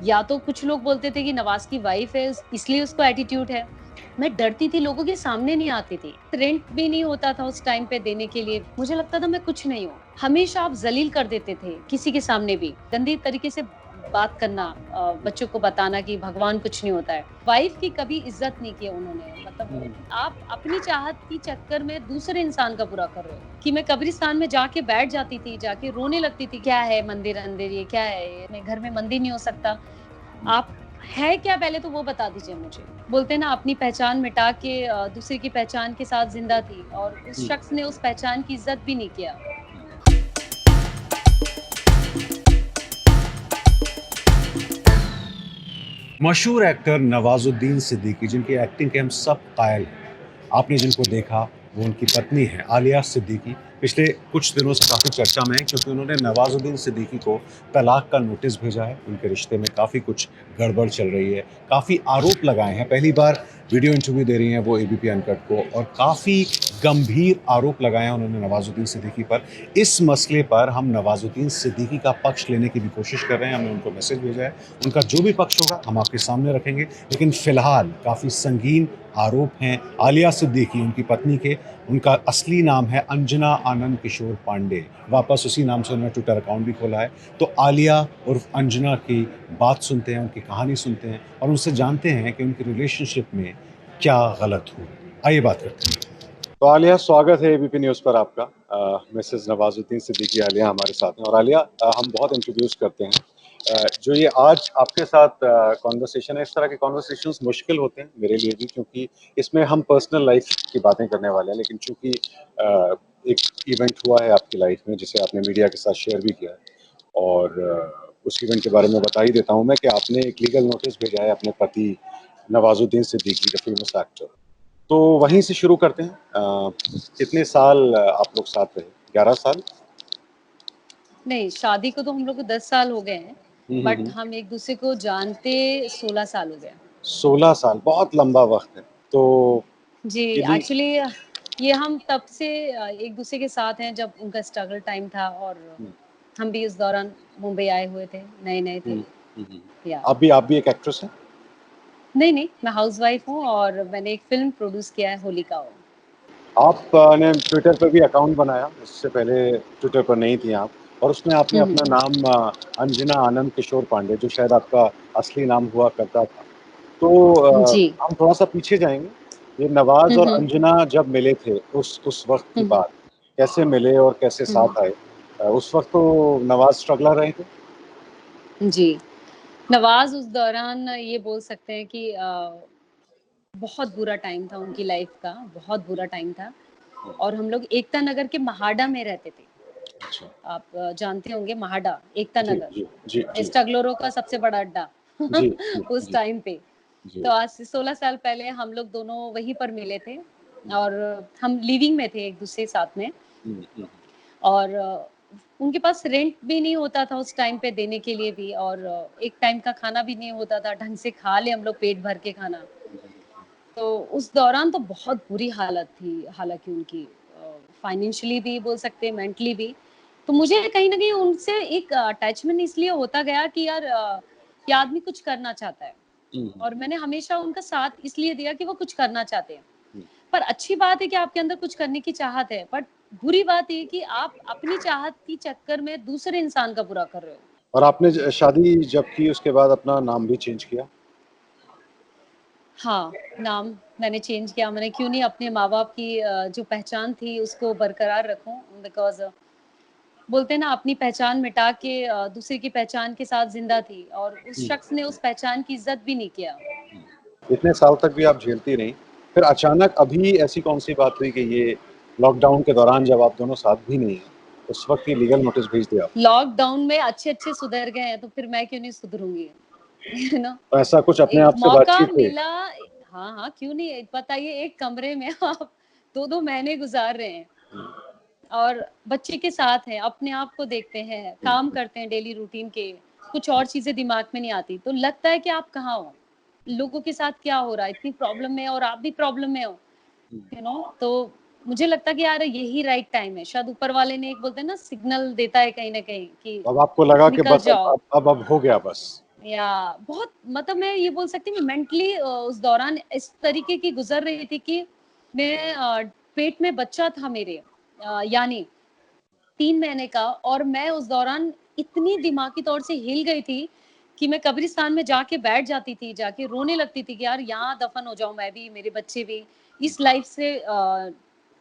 या तो कुछ लोग बोलते थे कि नवाज़ की वाइफ़ है इसलिए उसको एटीट्यूड है। मैं डरती थी, लोगों के सामने नहीं आती थी। रेंट भी नहीं होता था उस टाइम पे देने के लिए। मुझे लगता था मैं कुछ नहीं हूँ। हमेशा आप ज़लील कर देते थे, किसी के सामने भी। गंदी तरीके से बात करना, बच्चों को बताना कि भगवान कुछ नहीं होता है। वाइफ़ की कभी इज़्ज़त नहीं की उन्होंने। मतलब हुँ, आप अपनी चाहत की चक्कर में दूसरे इंसान का बुरा कर रहे हो। कि मैं कब्रिस्तान में जाके बैठ जाती थी, जाके रोने लगती थी, क्या है मंदिर-अंदिर, ये क्या है ये? मैं घर में मंदिर नहीं हो सकता। हुँ, आप है क्या, पहले तो वो बता दीजिए मुझे। बोलते हैं ना, अपनी पहचान मिटा के दूसरे की पहचान के साथ ज़िंदा थी और उस हुँ, शख्स ने उस पहचान की इज़्ज़त भी नहीं किया। हुँ। मशहूर एक्टर नवाजुद्दीन सिद्दीकी जिनकी एक्टिंग के हम सब कायल हैं। आपने जिनको देखा वो उनकी पत्नी है आलिया सिद्दीकी। पिछले कुछ दिनों से काफ़ी चर्चा में है क्योंकि उन्होंने नवाजुद्दीन सिद्दीकी को तलाक का नोटिस भेजा है। उनके रिश्ते में काफ़ी कुछ गड़बड़ चल रही है, काफ़ी आरोप लगाए हैं। पहली बार वीडियो इंटरव्यू दे रही हैं वो एबीपी अनकट को और काफ़ी गंभीर आरोप लगाए हैं उन्होंने नवाजुद्दीन सिद्दीकी पर। इस मसले पर हम नवाजुद्दीन सिद्दीकी का पक्ष लेने की भी कोशिश कर रहे हैं। हमने उनको मैसेज भेजा है, उनका जो भी पक्ष होगा हम आपके सामने रखेंगे। लेकिन फिलहाल काफ़ी संगीन आरोप हैं आलिया सिद्दीकी उनकी पत्नी के। उनका असली नाम है अंजना आनंद किशोर पांडे। वापस उसी नाम से उन्होंने ट्विटर अकाउंट भी खोला है। तो आलिया उर्फ अंजना की बात सुनते हैं, उनकी कहानी सुनते हैं और उनसे जानते हैं कि उनकी रिलेशनशिप में क्या गलत हुआ। आइए बात करते हैं। तो आलिया, स्वागत है एबीपी न्यूज़ पर आपका। मिसेस नवाजुद्दीन सिद्दीकी आलिया हमारे साथ हैं और आलिया, हम बहुत इंट्रोड्यूस करते हैं। जो ये आज आपके साथ कॉन्वर्सेशन है, इस तरह के कॉन्वर्सेशंस मुश्किल होते हैं मेरे लिए भी क्योंकि इसमें हम पर्सनल लाइफ की बातें करने वाले हैं। लेकिन चूंकि एक इवेंट हुआ है आपकी लाइफ में जिसे आपने मीडिया के साथ शेयर भी किया है और उस इवेंट के बारे में बता ही देता हूँ मैं कि आपने एक लीगल नोटिस भेजा है अपने पति Nawazuddin Siddiqui the famous actor. तो वहीं से शुरू करते हैं। कितने साल आप लोग साथ रहे? 11 साल? नहीं, शादी को तो हम लोग को 10 साल हो गए हैं, हुँ, हुँ, बट हुँ। हम एक-दूसरे को जानते 16 साल हो गए। 16 साल, बहुत लंबा वक़्त है। तो जी, ये भी एक्चुअली ये हम तब से एक-दूसरे के साथ हैं जब उनका स्ट्रगल टाइम था और हुँ, हम भी उस दौरान मुंबई आए हुए थे, नए-नए थे। हुँ, हुँ, हुँ। या आप भी एक एक्ट्रेस हैं? नहीं, नहीं, मैं हाउसवाइफ हूँ और मैंने एक फ़िल्म प्रोड्यूस किया है, होलिका ओ। आप ने ट्विटर पे भी अकाउंट बनाया, इससे पहले ट्विटर पर नहीं थी आप और उसमें आपने हुँ, हुँ। अपना नाम अंजना आनंद किशोर पांडे जो शायद आपका असली नाम हुआ करता था। तो जी। हम थोड़ा-सा पीछे जाएँगे। ये नवाज़ हुँ, और हुँ। अंजना जब मिले थे उस वक़्त की हुँ, हुँ। बात, कैसे मिले और कैसे हुँ, साथ हुँ। आए? उस वक़्त तो नवाज़ स्ट्रगलर रहे थे? जी। नवाज़ उस दौरान ये बोल सकते हैं कि बहुत बुरा टाइम था उनकी लाइफ़ का, बहुत बुरा टाइम था हुँ, और हम लोग एकता नगर के महाडा में रहते थे। अच्छा। आप जानते होंगे महाडा, एकता जी, नगर, जी, जी, जी। स्ट्रगलरों का सबसे बड़ा अड्डा जी, जी, उस जी, टाइम पे। जी। तो आज से 16 साल पहले हम लोग दोनों वहीं पर मिले थे और हम लिविंग में थे एक-दूसरे के साथ में हुँ, हुँ, और उनके पास रेंट भी नहीं होता था उस टाइम पे देने के लिए भी और एक टाइम का खाना भी नहीं होता था, ढंग से खा लें हम लोग पेट भर के खाना। तो उस दौरान तो बहुत बुरी हालत थी, हालाँकि उनकी फाइनेंशियली भी बोल सकते हैं, मेंटली भी। तो मुझे कहीं न कहीं उनसे एक अटैचमेंट इसलिए होता गया कि यार ये आदमी कुछ करना चाहता है हुँ, हुँ, और मैंने हमेशा उनका साथ इसलिए दिया कि वो कुछ करना चाहते हैं। हुँ। पर अच्छी बात है कि आपके अंदर कुछ करने की चाहत है, बट बुरी बात ये है कि आप अपनी चाहत के चक्कर में दूसरे इंसान का बुरा कर रहे हो। और आपने शादी जब की उसके बाद अपना नाम भी चेंज किया? हाँ, नाम मैंने चेंज किया, मैंने क्यों नहीं अपने माँ-बाप की जो पहचान थी उसको बरकरार रखूँ बिकॉज़ बोलते हैं ना, अपनी पहचान मिटा के दूसरे की पहचान के साथ ज़िंदा थी और उस हुँ, शख्स ने उस पहचान की इज़्ज़त भी नहीं किया। हुँ। इतने साल तक भी आप झेलती रहीं, फिर अचानक अभी ऐसी कौन-सी बात हुई कि ये लॉकडाउन के दौरान जब आप दोनों साथ भी नहीं हैं, उस वक़्त ये लीगल नोटिस भेज दिया आपने? लॉकडाउन में अच्छे-अच्छे सुधर गए हैं, तो फिर मैं क्यों नहीं सुधरूँगी? यू नो तो ऐसा कुछ अपने एक आप से मौका बातचीत हुई? मिला। हाँ, हाँ, क्यों नहीं? बताइए, एक कमरे में आप 2-2 महीने गुज़ार रहे हैं और बच्चे के साथ हैं, अपने आप को देखते हैं, हुँ, काम हुँ, करते हैं डेली रूटीन के, कुछ और चीज़ें दिमाग में नहीं आती, तो लगता है कि आप कहाँ हो? लोगों के साथ क्या हो रहा है? इतनी प्रॉब्लम में और आप भी प्रॉब्लम में हो, हुँ। तो मुझे लगता है कि यार यही राइट टाइम है। शायद ऊपर वाले ने एक बोलते हैं ना सिग्नल देता है कहीं न कहीं कि अब आपको लगा कि निकल बस जाओ। अब हो गया बस। या बहुत मतलब मैं ये बोल सकती हूँ कि मेंटली उस दौरान इस तरीके की गुजर रही थी कि मैं पेट में बच्चा था मेरे, यानी 3 महीने का, और मैं उस दौरान इतनी दिमागी तौर से हिल गई थी कि मैं कब्रिस्तान में जाके बैठ जाती थी, जाके रोने लगती थी कि यार यहाँ दफन हो जाऊं मैं भी, मेरे बच्चे भी, इस लाइफ से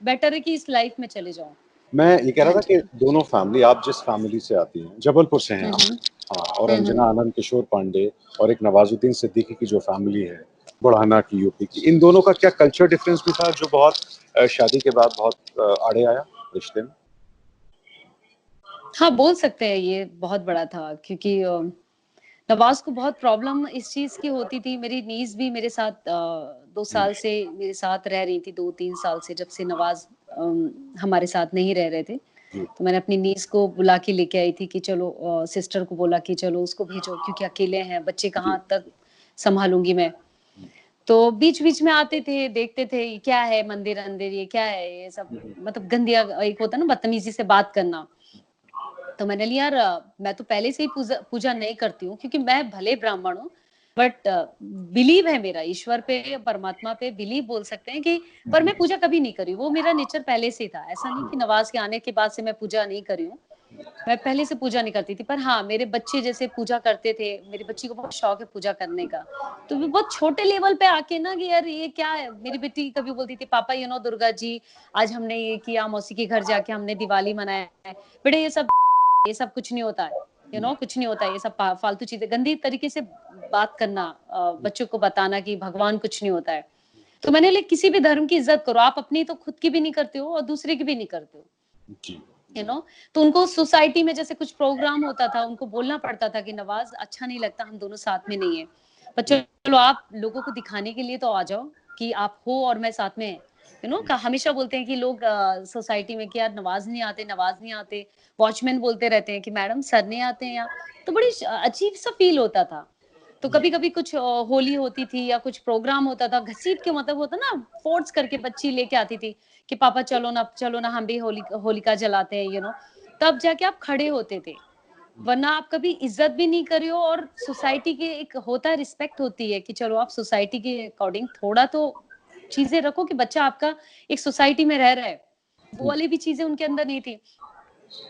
बेटर है कि इस लाइफ में चले जाऊं। मैं ये कह रहा हाँ था जी। कि दोनों फैमिली, आप जिस फैमिली से आती हैं, जबलपुर से हैं हम्म आप। हम्म हाँ, और हम्म अंजना आनंद किशोर पांडे और एक नवाजुद्दीन सिद्दीकी की जो फैमिली है, बुढ़ाना की, यूपी की, इन दोनों का क्या कल्चर डिफरेंस भी था जो बहुत शादी के बाद बहुत आड़े आया रिश्ते में? हाँ, बोल सकते हैं ये बहुत बड़ा था, क्योंकि नवाज़ को बहुत प्रॉब्लम इस चीज़ की होती थी। मेरी नीज़ भी मेरे साथ 2 जी, साल से मेरे साथ रह रही थी, 2-3 साल से, जब से नवाज़ हमारे साथ नहीं रह रहे थे। जी, तो मैंने अपनी नीज़ को बुला के लेके आई थी कि चलो, सिस्टर को बोला कि चलो उसको भेजो, क्योंकि अकेले हैं, बच्चे जी, कहाँ तक सँभालूँगी मैं। जी, तो बीच-बीच में आते थे, देखते थे, ये क्या है मंदिर-अंदिर, ये क्या है ये सब, जी, मतलब गंदिया, एक होता है ना बदतमीज़ी से बात करना। तो मैंने लिया यार, मैं तो पहले से ही पूजा पूजा नहीं करती हूँ, क्योंकि मैं भले ब्राह्मण हूँ, बट बिलीव है मेरा ईश्वर पे, परमात्मा पे बिलीव बोल सकते हैं कि, पर मैं पूजा कभी नहीं करी, वो मेरा नेचर पहले से ही था। ऐसा नहीं कि नवाज के आने के बाद से मैं पूजा नहीं करी हूँ, मैं पहले से पूजा नहीं करती थी। पर हाँ, मेरे बच्चे जैसे पूजा करते थे, मेरी बच्ची को बहुत शौक है पूजा करने का। तो वो बहुत छोटे लेवल पे आके ना कि यार ये क्या है, मेरी बेटी कभी बोलती थी, पापा दुर्गा जी, आज हमने ये किया, मौसी के घर जाके हमने दिवाली मनाया है। बेटा ये सब कुछ नहीं होता है, कुछ नहीं होता है, ये सब फालतू चीजें, गंदी तरीके से बात करना, बच्चों को बताना कि भगवान कुछ नहीं होता है। तो मैंने ले, किसी भी धर्म की इज्जत करो, आप अपनी तो खुद की भी नहीं करते हो और दूसरे की भी नहीं करते हो। जी, यू नो तो उनको सोसाइटी में जैसे कुछ प्रोग्राम होता था, उनको बोलना पड़ता था कि नवाज, अच्छा नहीं लगता, हम दोनों साथ में नहीं है, पर चलो आप लोगों को दिखाने के लिए तो आ जाओ कि आप हो और मैं साथ में है। हमेशा बोलते हैं कि लोग सोसाइटी में कि यार नवाज नहीं आते, नवाज नहीं आते, वॉचमैन बोलते रहते हैं कि मैडम सर नहीं आते हैं यहाँ। तो बड़ी अजीब सा फील होता था। तो कभी कभी कुछ होली होती थी या कुछ प्रोग्राम होता था, घसीट के, मतलब होता ना, फोर्स करके बच्ची लेके आती थी कि पापा चलो ना, हम भी होलिका जलाते हैं, तब जाके आप खड़े होते थे। वरना आप कभी इज्जत भी नहीं करे हो, और सोसाइटी के एक होता है, रिस्पेक्ट होती है कि चलो आप सोसाइटी के अकॉर्डिंग थोड़ा तो चीजें रखो कि बच्चा आपका एक सोसाइटी में रह रहा है। वो वाली भी चीजें उनके अंदर नहीं थी।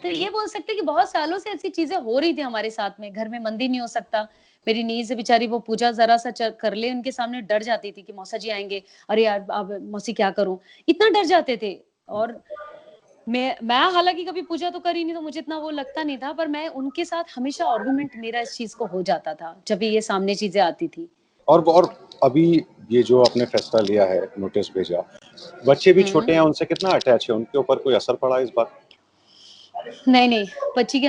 तो ये बोल सकते हैं कि बहुत सालों से ऐसी चीजें हो रही थी हमारे साथ में, घर में मंदिर नहीं हो सकता। मेरी नीज बेचारी, वो पूजा जरा सा कर ले उनके सामने, डर जाती थी कि मौसा जी आएंगे, अरे यार अब मौसी क्या करूं, इतना डर जाते थे। और मैं हालांकि कभी पूजा तो करी नहीं, तो मुझे इतना वो लगता नहीं था, पर मैं उनके साथ हमेशा आर्गुमेंट मेरा इस चीज को हो जाता था जब भी ये सामने चीजें आती थी। और अभी ये जो आपने फैसला लिया है, नोटिस भेजा, बच्चे भी हम्म। छोटे हैं, उनसे कितना अटैच है, उनके ऊपर कोई असर पड़ा इस बात? नहीं नहीं, बच्ची के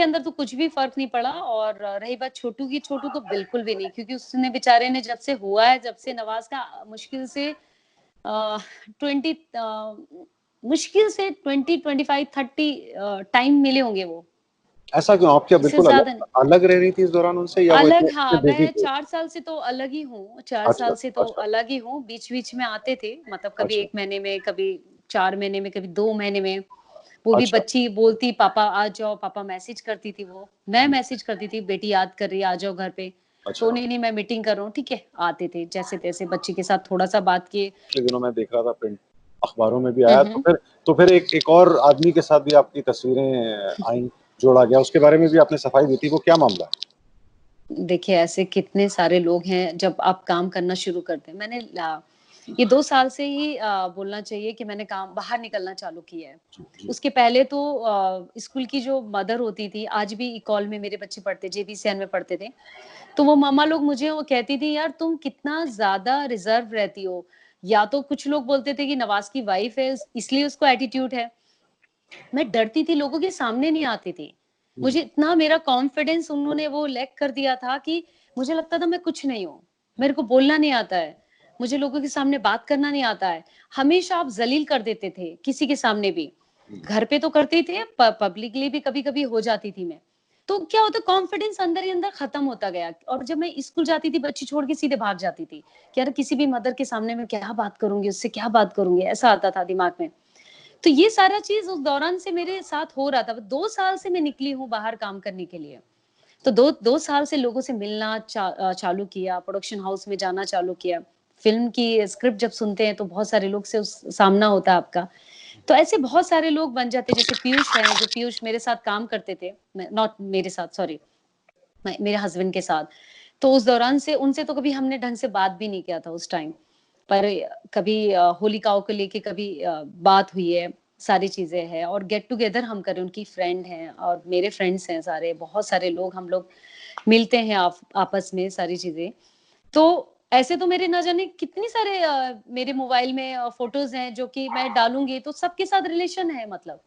अंदर तो कुछ भी फर्क नहीं पड़ा। और रही बात छोटू की, छोटू तो बिल्कुल भी नहीं, क्योंकि उसने बेचारे ने जब से हुआ है, जब से नवाज का मुश्किल से 20, मुश्किल से 20, 25, 30 टाइम मिले होंगे वो, ऐसा क्यों? आप क्या इससे बिल्कुल ज्यादा नहीं। अलग रह रही थी इस दौरान उनसे, या वो इतने अलग, इतने हाँ, बिजी मैं थे? 4 साल से तो अलग ही हूँ, 4 साल अच्छा, से तो अच्छा, अलग ही हूँ। बीच-बीच में आते थे, मतलब कभी अच्छा, 1 महीने में, कभी 4 महीने में, कभी 2 महीने में। वो भी अच्छा, बच्ची बोलती, पापा आ जाओ, पापा मैसेज करती थी वो। मैं मैसेज करती थी, बेटी याद कर रही है, आ जाओ घर पे। अच्छा। तो नहीं-नहीं मैं मीटिंग कर रहा हूँ, ठीक है। आते थे, जैसे-तैसे बच्ची के साथ थोड़ा-सा बात किए। पिछले दिनों मैं देख रहा था, प्रिंट अखबारों में भी हुँ, आया, हुँ। तो फिर एक और आदमी के साथ भी आपकी तस्वीरें आईं, जोड़ा गया, उसके बारे में भी आपने सफाई दी थी, वो क्या मामला है? देखिए, ऐसे कितने सारे लोग हैं, जब आप काम करना शुरू करते हैं। ये 2 साल से ही बोलना चाहिए कि मैंने काम बाहर निकलना चालू किया है। जी, जी, उसके पहले तो स्कूल की जो मदर होती थी, आज भी इकॉल में मेरे बच्चे पढ़ते, जेबीसीएन में पढ़ते थे। तो वो मम्मा लोग मुझे वो कहती थी, यार तुम कितना ज़्यादा रिज़र्व रहती हो। या तो कुछ लोग बोलते थे कि नवाज़ की वाइफ़ है, इसलिए उसको एटीट्यूड है। मैं डरती थी, लोगों के सामने नहीं आती थी। हुँ, मुझे इतना, मेरा कॉन्फिडेंस उन्होंने वो लैक कर दिया था कि मुझे लगता था मैं कुछ नहीं हूँ। मेरे को बोलना नहीं आता है। मुझे लोगों के सामने बात करना नहीं आता है। हमेशा आप ज़लील कर देते थे, किसी के सामने भी। हुँ, घर पे तो करते ही थे, पब्लिकली भी कभी-कभी हो जाती थी मैं। तो क्या होता, कॉन्फिडेंस अंदर ही अंदर खत्म होता गया, और जब मैं स्कूल जाती थी, बच्ची छोड़ के सीधे भाग जाती थी कि यार किसी भी मदर के सामने मैं क्या बात करूँगी, उससे क्या बात करूँगी, ऐसा आता था दिमाग में। तो ये सारा चीज़ उस दौरान से मेरे साथ हो रहा था। 2 साल से मैं निकली हूँ बाहर काम करने के लिए। तो 2 साल से लोगों से मिलना चालू किया, प्रोडक्शन हाउस में जाना चालू किया। फ़िल्म की स्क्रिप्ट जब सुनते हैं तो बहुत सारे लोग से उस सामना होता है आपका। तो ऐसे बहुत सारे लोग बन जाते हैं, जैसे पीयूष हैं, जो पीयूष मेरे साथ काम करते थे, नॉट मेरे साथ, सॉरी, मेरे हस्बैंड के साथ। तो उस दौरान से उनसे तो कभी हमने ढंग से बात भी नहीं किया था उस टाइम। पर कभी होलिकाओं को लेके कभी बात हुई है, सारी चीज़ें हैं और गेट टुगेदर हम कर रहे हैं, उनकी फ्रेंड हैं और मेरे फ्रेंड्स हैं सारे, बहुत सारे लोग हम लोग मिलते हैं आपस में सारी चीज़ें। तो ऐसे तो मेरे ना जाने कितनी सारे मेरे मोबाइल में फ़ोटोज़ हैं जो कि मैं डालूँगी तो सबके साथ रिलेशन है मतलब।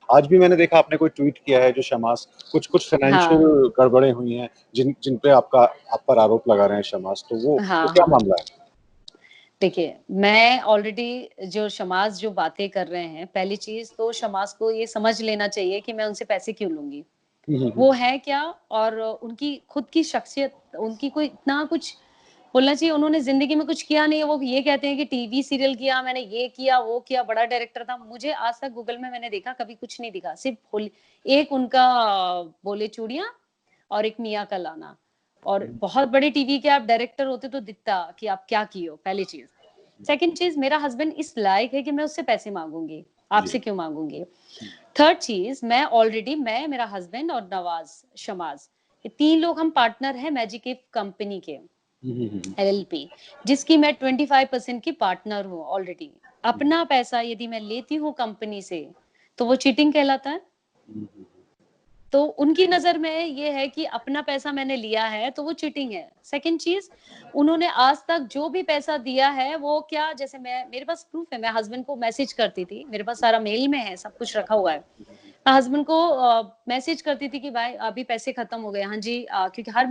आज भी मैंने देखा आपने कोई ट्वीट किया है जो शमास कुछ फाइनेंशियल हाँ, गड़बड़ें हुई हैं जिन पे आप पर आरोप लगा रहे हैं शमास, तो वो हाँ, क्या हाँ। मामला है? देखिए, मैं ऑलरेडी जो शमास जो बातें कर रहे हैं, पहली चीज़ तो शमास को ये समझ लेना चाहिए कि मैं उनसे पैसे क्यों लूँगी। हुँ, हुँ, हुँ। वो है क्या और उनकी खुद की शख्सियत, उनकी कोई इतना कुछ बोलना चाहिए, उन्होंने ज़िंदगी में कुछ किया नहीं है, वो ये कहते हैं कि टीवी सीरियल किया, मैंने ये किया, वो किया, बड़ा डायरेक्टर था। मुझे आज तक गूगल में मैंने देखा, कभी कुछ नहीं दिखा, सिर्फ़ होली एक उनका बोले चूड़ियाँ और एक मियाँ का लाना और बहुत बड़े टीवी के आप डायरेक्टर होते तो दिखता कि आप क्या किए हो, पहली चीज़। सेकंड चीज़, मेरा हस्बैंड इस लायक है कि मैं उससे पैसे माँगूँगी, जी। आपसे क्यों माँगूँगी? थर्ड चीज़, मैं, मेरा हस्बैंड और नवाज़, शमाज़, ये 3 लोग हम पार्टनर हैं मैजिक कंपनी के, हुँ, हुँ, हुँ, हुँ। एलएलपी, जिसकी मैं 25% की पार्टनर हूँ ऑलरेडी। अपना पैसा यदि मैं लेती हूँ कंपनी से, तो वो चीटिंग कहलाता है। हुँ, हुँ, तो उनकी नज़र में ये है कि अपना पैसा मैंने लिया है, तो वो चीटिंग है। सेकंड चीज़, उन्होंने आज तक जो भी पैसा दिया है, वो क्या, जैसे मैं, मेरे पास प्रूफ़ है, मैं हस्बैंड को मैसेज करती थी, मेरे पास सारा मेल में है, सब कुछ रखा हुआ है। मैं हस्बैंड को मैसेज करती थी कि भाई अभी पैसे खत्म हो गए। हाँ जी, क्योंकि हर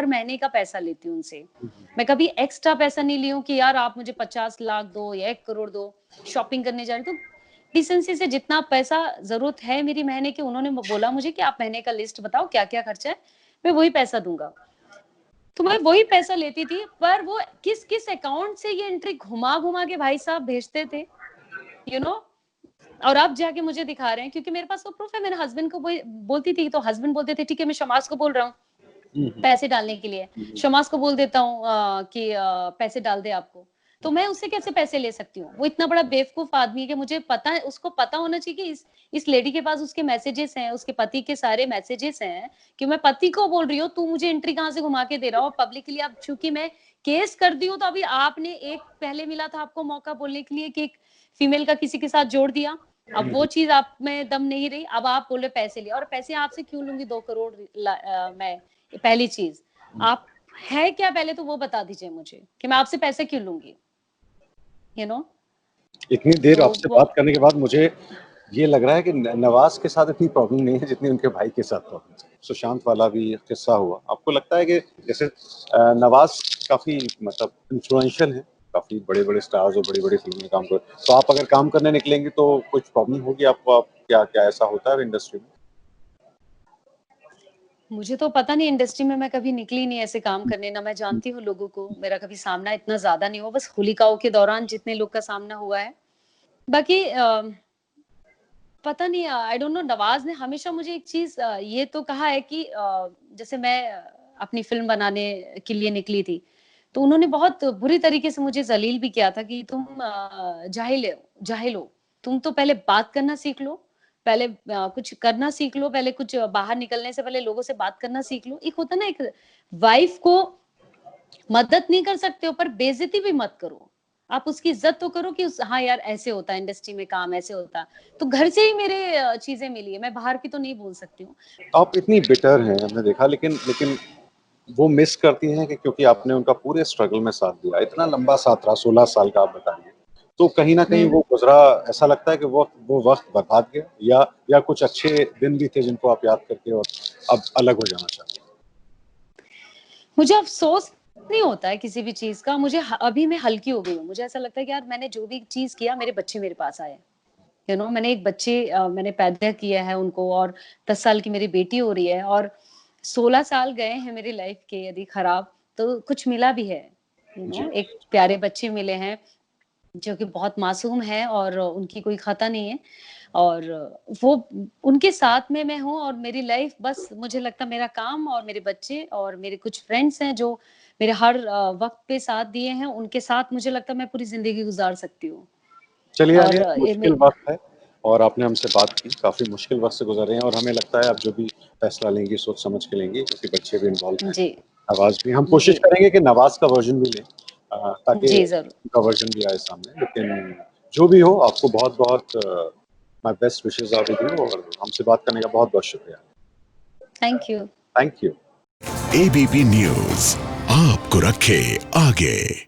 महीने का पैसा लेती हूँ उनसे। हुँ, हुँ, मैं कभी एक्स्ट्रा पैसा नहीं ली हूँ कि यार आप मुझे 50 लाख दो या 1 करोड़ दो, शॉपिंग करने जा रही हूँ। तो डिसेंसी से जितना पैसा ज़रूरत है मेरी महीने की, उन्होंने बोला मुझे कि आप महीने का लिस्ट बताओ क्या-क्या खर्चा है, मैं वही पैसा दूँगा। तो मैं वही पैसा लेती थी, पर वो किस-किस अकाउंट से ये एंट्री घुमा-घुमा के भाई साहब भेजते थे, यू नो और अब जाके मुझे दिखा रहे हैं, क्योंकि मेरे पास तो प्रूफ है, मेरे हस्बैंड को वही बोलती थी, तो हस्बैंड बोलते थे ठीक है मैं शमास को बोल रहा हूँ हुँ, हुँ, पैसे डालने के लिए, हुँ, हुँ। शमास को बोल देता हूँ कि पैसे डाल दे आपको। तो मैं उससे कैसे पैसे ले सकती हूँ? वो इतना बड़ा बेवकूफ़ आदमी है कि मुझे पता है, उसको पता होना चाहिए कि इस लेडी के पास उसके मैसेजेस हैं, उसके पति के सारे मैसेजेस हैं कि मैं पति को बोल रही हूँ, तू मुझे एंट्री कहाँ से घुमा के दे रहा हो पब्लिकली। अब चूँकि मैं केस कर दी हूँ, तो अभी आपने एक पहले मिला था आपको मौका बोलने के लिए कि एक फीमेल का किसी के साथ जोड़ दिया। अब वो चीज़ आप में दम नहीं रही, अब आप बोल रहे पैसे लिए, और पैसे आपसे क्यों लूँगी 2 करोड़ मैं? पहली चीज़। आप है क्या, पहले तो वो बता दीजिए मुझे कि मैं आपसे पैसे क्यों लूँगी? यू नो इतनी देर तो आपसे वो बात करने के बाद मुझे ये लग रहा है कि न नवाज़ के साथ इतनी प्रॉब्लम नहीं है जितनी उनके भाई के साथ प्रॉब्लम है। सुशांत वाला भी किस्सा हुआ। आपको लगता है कि जैसे नवाज़ काफ़ी मतलब इन्फ्लुएंशियल हैं, काफ़ी बड़े-बड़े स्टार्स और बड़ी-बड़ी फ़िल्म में काम कर तो आप अगर काम करने निकलेंगे तो कुछ प्रॉब्लम होगी आपको? आप क्या क्या ऐसा होता है इंडस्ट्री में? मुझे तो पता नहीं, इंडस्ट्री में मैं कभी निकली नहीं ऐसे काम करने, ना मैं जानती हूँ लोगों को, मेरा कभी सामना इतना ज़्यादा नहीं हुआ, बस होलिकाओं के दौरान जितने लोग का सामना हुआ है। बाकी पता नहीं, आई डोंट नो, नवाज़ ने हमेशा मुझे एक चीज़ ये तो कहा है कि जैसे मैं अपनी फ़िल्म बनाने के लिए निकली थी, तो उन्होंने बहुत बुरी तरीके से मुझे ज़लील भी किया था कि तुम जाहिल हो, तुम तो पहले बात करना सीख लो, पहले कुछ करना सीख लो, पहले कुछ बाहर निकलने से पहले लोगों से बात करना सीख लो। एक होता है ना, एक वाइफ़ को मदद नहीं कर सकते हो, पर बेइज़्ज़ती भी मत करो। आप उसकी इज़्ज़त तो करो कि उस हाँ यार, ऐसे होता है इंडस्ट्री में काम, ऐसे होता है। तो घर से ही मेरे चीज़ें मिली है, मैं बाहर की तो नहीं बोल सकती हूँ। आप इतनी बिटर हैं हमने देखा लेकिन लेकिन वो मिस करती हैं कि क्योंकि आपने उनका पूरे स्ट्रगल में साथ दिया। इतना लंबा साथ रहा 16 साल का आप बताइए। तो कहीं न कहीं हुँ। वो गुज़रा ऐसा लगता है कि वो वक़्त बर्बाद गया या कुछ अच्छे दिन भी थे जिनको आप याद करके और अब अलग हो जाना चाहते हैं? मुझे अफ़सोस नहीं होता है किसी भी चीज़ का, मुझे अभी मैं हल्की हो गई हूँ। मुझे ऐसा लगता है कि यार मैंने जो भी चीज़ किया, मेरे बच्चे मेरे पास आए। मैंने एक बच्चे मैंने पैदा किया है उनको, और 10 साल की मेरी बेटी हो रही है, और 16 साल गए हैं मेरी लाइफ़ के यदि खराब, तो कुछ मिला भी है। जी। एक प्यारे बच्चे मिले हैं जो कि बहुत मासूम है और उनकी कोई खता नहीं है। और वो उनके साथ में मैं हूँ और मेरी लाइफ बस मुझे लगता है मेरा काम और मेरे बच्चे और मेरे कुछ फ्रेंड्स हैं जो मेरे हर वक़्त पे साथ दिए हैं, उनके साथ मुझे लगता है मैं पूरी ज़िंदगी गुज़ार सकती हूँ। चलिए और आलिया, ये मुश्किल मे वक़्त है और आपने हमसे बात की, काफ़ी मुश्किल वक़्त से गुज़र रहे हैं और हमें लगता है आप जो भी फैसला लेंगी सोच समझ के लेंगी क्योंकि बच्चे भी इन्वॉल्व हैं, जी, नवाज़ भी हम जी, कोशिश करेंगे कि नवाज़ का वर्ज़न भी लें ताकि जी, ज़रूर। उनका वर्ज़न भी आए सामने। लेकिन जो भी हो आपको बहुत-बहुत my best wishes are with you और हमसे बात करने का बहुत-बहुत शुक्रिया। Thank you. Thank you. ABP news आपको रखे आगे।